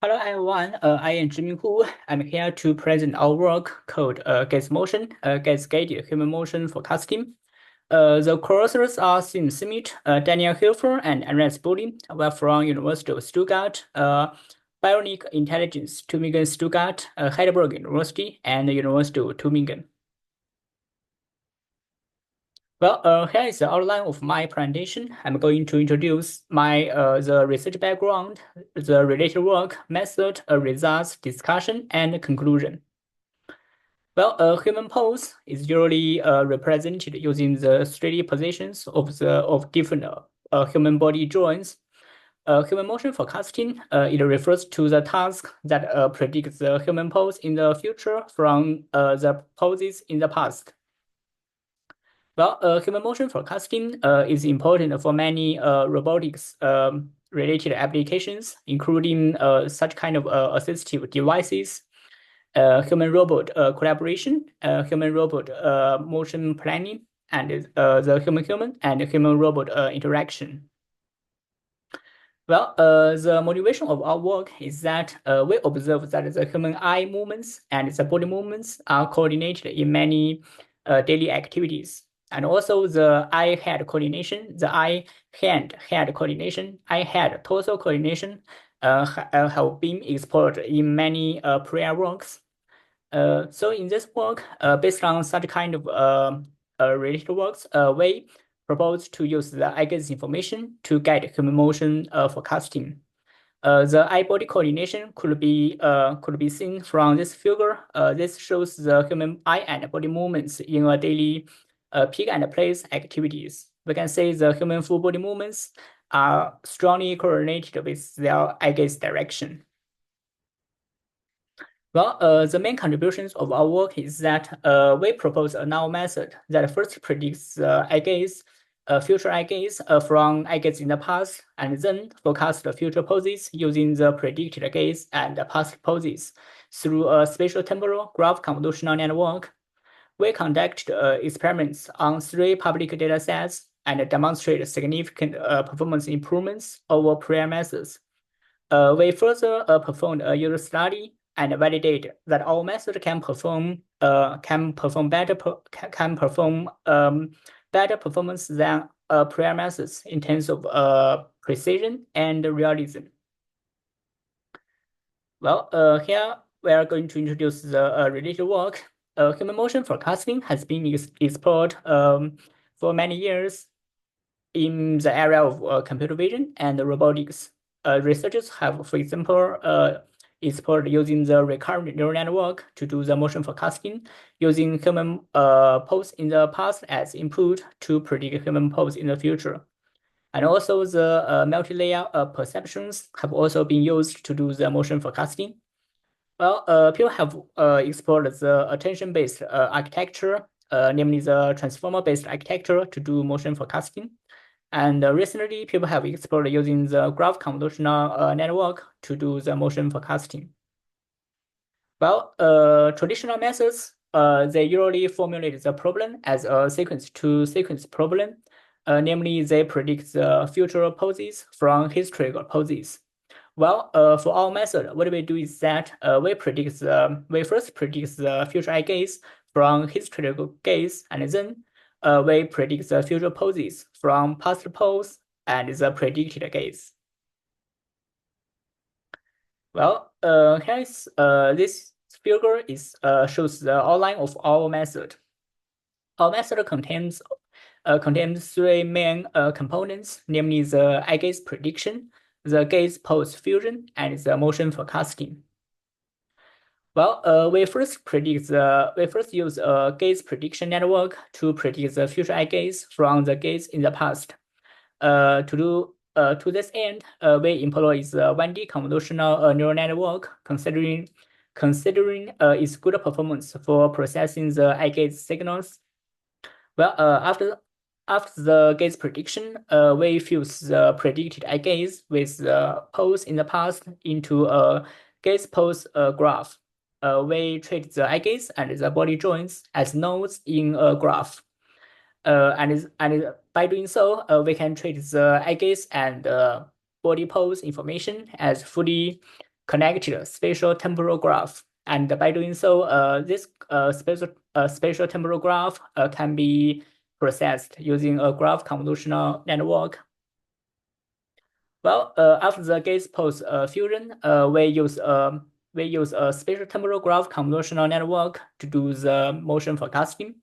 Hello everyone, I am Jimmy Hu. I'm here to present our work called GazeMotion, Gaze-Guided Human Motion Forecasting. The co-authors are Sim Smith, Daniel Hilfer, and Andreas Bolin. We're from University of Stuttgart, Bionic Intelligence, Tübingen Stuttgart, Heidelberg University, and the University of Tübingen. Well, here is the outline of my presentation. I'm going to introduce my the research background, the related work, method, results, discussion, and conclusion. Well, a human pose is usually represented using the 3D positions of different human body joints. Human motion forecasting it refers to the task that predicts the human pose in the future from the poses in the past. Well, human motion forecasting is important for many robotics related applications, including such kind of assistive devices, human-robot collaboration, human-robot motion planning, and the human-human and human-robot interaction. Well, the motivation of our work is that we observe that the human eye movements and the body movements are coordinated in many daily activities. And also the eye-head coordination, the eye-hand-head coordination, eye-head torso coordination have been explored in many prior works. So in this work, based on such kind of related works, we propose to use the eye gaze information to guide human motion forecasting. The eye-body coordination could be seen from this figure. This shows the human eye and body movements in a daily pick and place activities. We can say the human full body movements are strongly correlated with their eye gaze direction. Well, the main contributions of our work is that we propose a null method that first predicts eye gaze, future eye gaze from eye gaze in the past, and then forecast the future poses using the predicted gaze and past poses through a spatial temporal graph convolutional network. We conducted experiments on 3 public data sets and demonstrated significant performance improvements over prior methods. We further performed a user study and validate that our method can perform better performance than prior methods in terms of precision and realism. Well, here we are going to introduce the related work. Human motion forecasting has been explored for many years in the area of computer vision and robotics. Researchers have, for example, explored using the recurrent neural network to do the motion forecasting, using human pose in the past as input to predict human pose in the future. And also the multi-layer perceptions have also been used to do the motion forecasting. Well, people have explored the attention-based architecture, namely the transformer-based architecture to do motion forecasting. And recently, people have explored using the graph convolutional network to do the motion forecasting. Well, traditional methods, they usually formulate the problem as a sequence-to-sequence problem. Namely, they predict the future poses from historical poses. Well, for our method, what we do is that we first predict the future eye gaze from historical gaze, and then we predict the future poses from past pose and the predicted gaze. Well, here is this figure shows the outline of our method. Our method contains 3 main components, namely the eye gaze prediction, the gaze pose fusion, and the motion forecasting. Well, we first use a gaze prediction network to predict the future eye gaze from the gaze in the past. To this end, we employ the 1D convolutional neural network, considering its good performance for processing the eye gaze signals. Well, after the gaze prediction, we fuse the predicted eye gaze with the pose in the past into a gaze pose graph. We treat the eye gaze and the body joints as nodes in a graph. And by doing so, we can treat the eye gaze and body pose information as fully connected spatial temporal graph. And by doing so, this spatial temporal graph can be processed using a graph convolutional network. Well, after the GazePost fusion, we use a spatial temporal graph convolutional network to do the motion forecasting.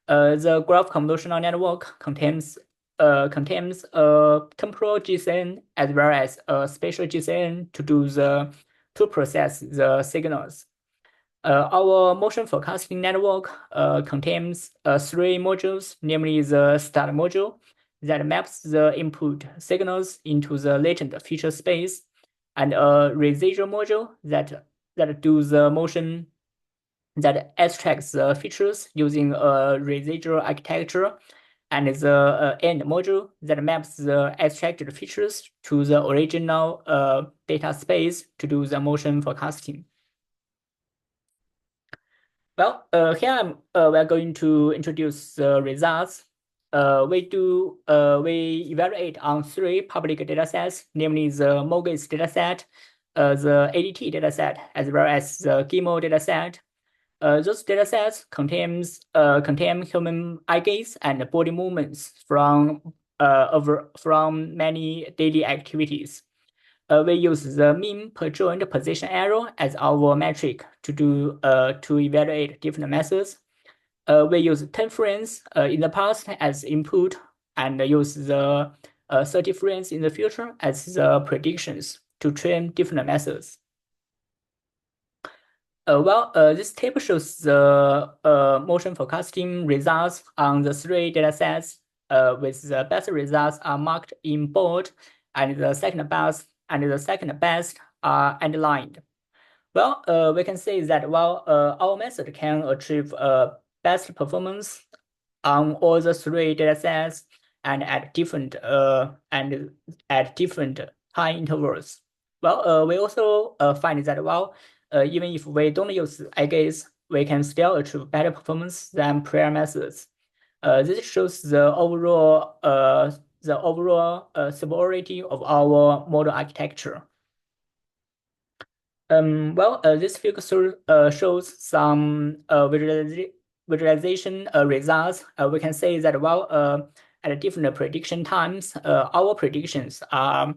The graph convolutional network contains a temporal GCN as well as a spatial GCN to process the signals. Our motion forecasting network contains 3 modules, namely the start module that maps the input signals into the latent feature space, and a residual module that do the motion that extracts the features using a residual architecture, and the end module that maps the extracted features to the original data space to do the motion forecasting. Well, here we're going to introduce the results. We evaluate on 3 public datasets, namely the MOGAZE dataset, the ADT dataset, as well as the GIMO dataset. Those datasets contain human eye gaze and body movements from many daily activities. We use the mean per joint position error as our metric to evaluate different methods. We use 10 frames in the past as input and use the 30 frames in the future as the predictions to train different methods. This table shows the motion forecasting results on the 3 datasets, with the best results are marked in bold, and the second best are underlined. Well, we can say that while our method can achieve best performance on all the 3 datasets and at different time intervals. Well, we also find that even if we don't use eye gaze, we can still achieve better performance than prior methods. This shows the overall superiority of our model architecture. This figure shows some visualization results. We can say that at different prediction times, our predictions are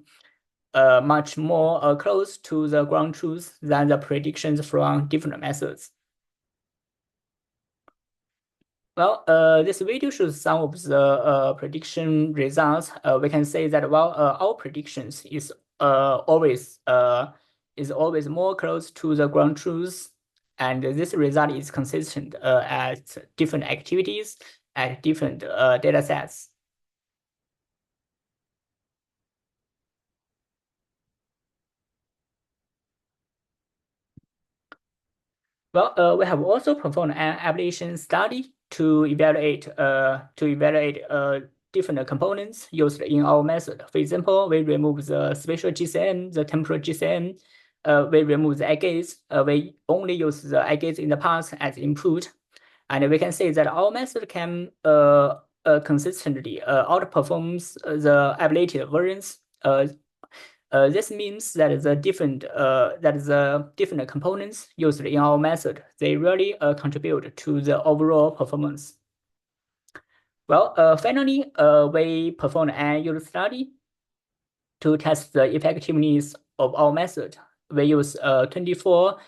much more close to the ground truth than the predictions from different methods. Well, this video shows some of the prediction results. We can say that our predictions is always more close to the ground truth, and this result is consistent at different activities at different data sets. Well, we have also performed an ablation study to evaluate different components used in our method. For example, we remove the spatial GCM, the temporal GCM. We remove the eye gaze. We only use the eye gaze in the past as input, and we can say that our method can consistently outperforms the ablated versions. This means that the different components used in our method, they really contribute to the overall performance. Well, finally, we performed an user study to test the effectiveness of our method. We use 24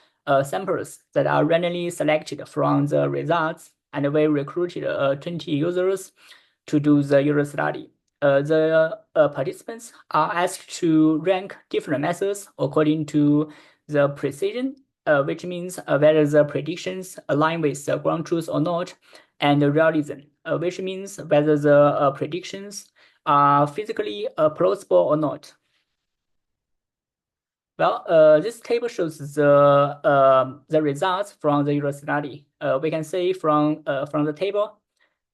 samples that are randomly selected from the results, and we recruited 20 users to do the user study. The participants are asked to rank different methods according to the precision, which means whether the predictions align with the ground truth or not, and realism, which means whether the predictions are physically plausible or not. Well, this table shows the results from the user study. We can see from the table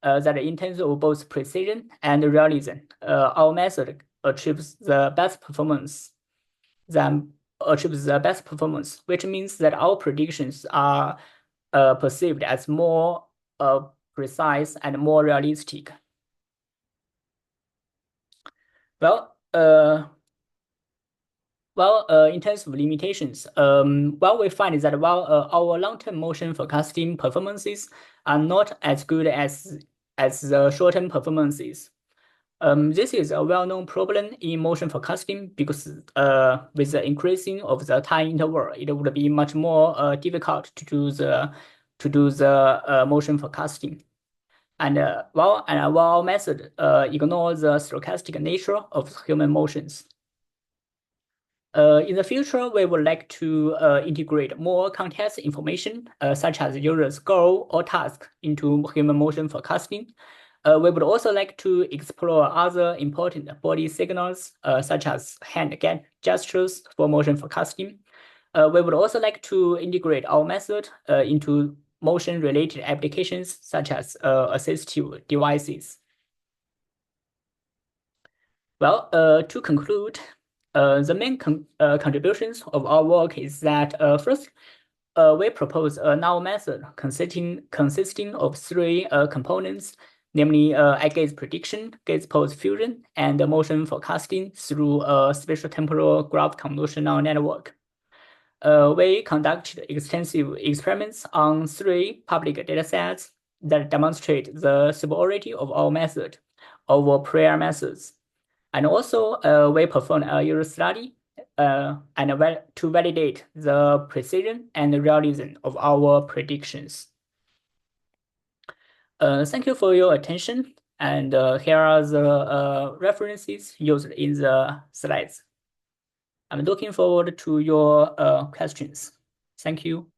that in terms of both precision and realism, our method achieves the best performance. Which means that our predictions are perceived as more precise and more realistic. Well, Well, in terms of limitations, what we find is that while our long-term motion forecasting performances are not as good as the short-term performances. This is a well-known problem in motion forecasting because with the increasing of the time interval, it would be much more difficult to do the motion forecasting. And while our method ignores the stochastic nature of human motions. In the future, we would like to integrate more context information, such as user's goal or task, into human motion forecasting. We would also like to explore other important body signals, such as hand gestures for motion forecasting. We would also like to integrate our method into motion-related applications, such as assistive devices. Well, to conclude, the main contributions of our work is that first, we propose a novel method consisting of three components, namely gaze prediction, gaze pose fusion, and motion forecasting through a spatial temporal graph convolutional network. We conducted extensive experiments on three public datasets that demonstrate the superiority of our method over prior methods. And also, we performed a user study to validate the precision and realism of our predictions. Thank you for your attention. And here are the references used in the slides. I'm looking forward to your questions. Thank you.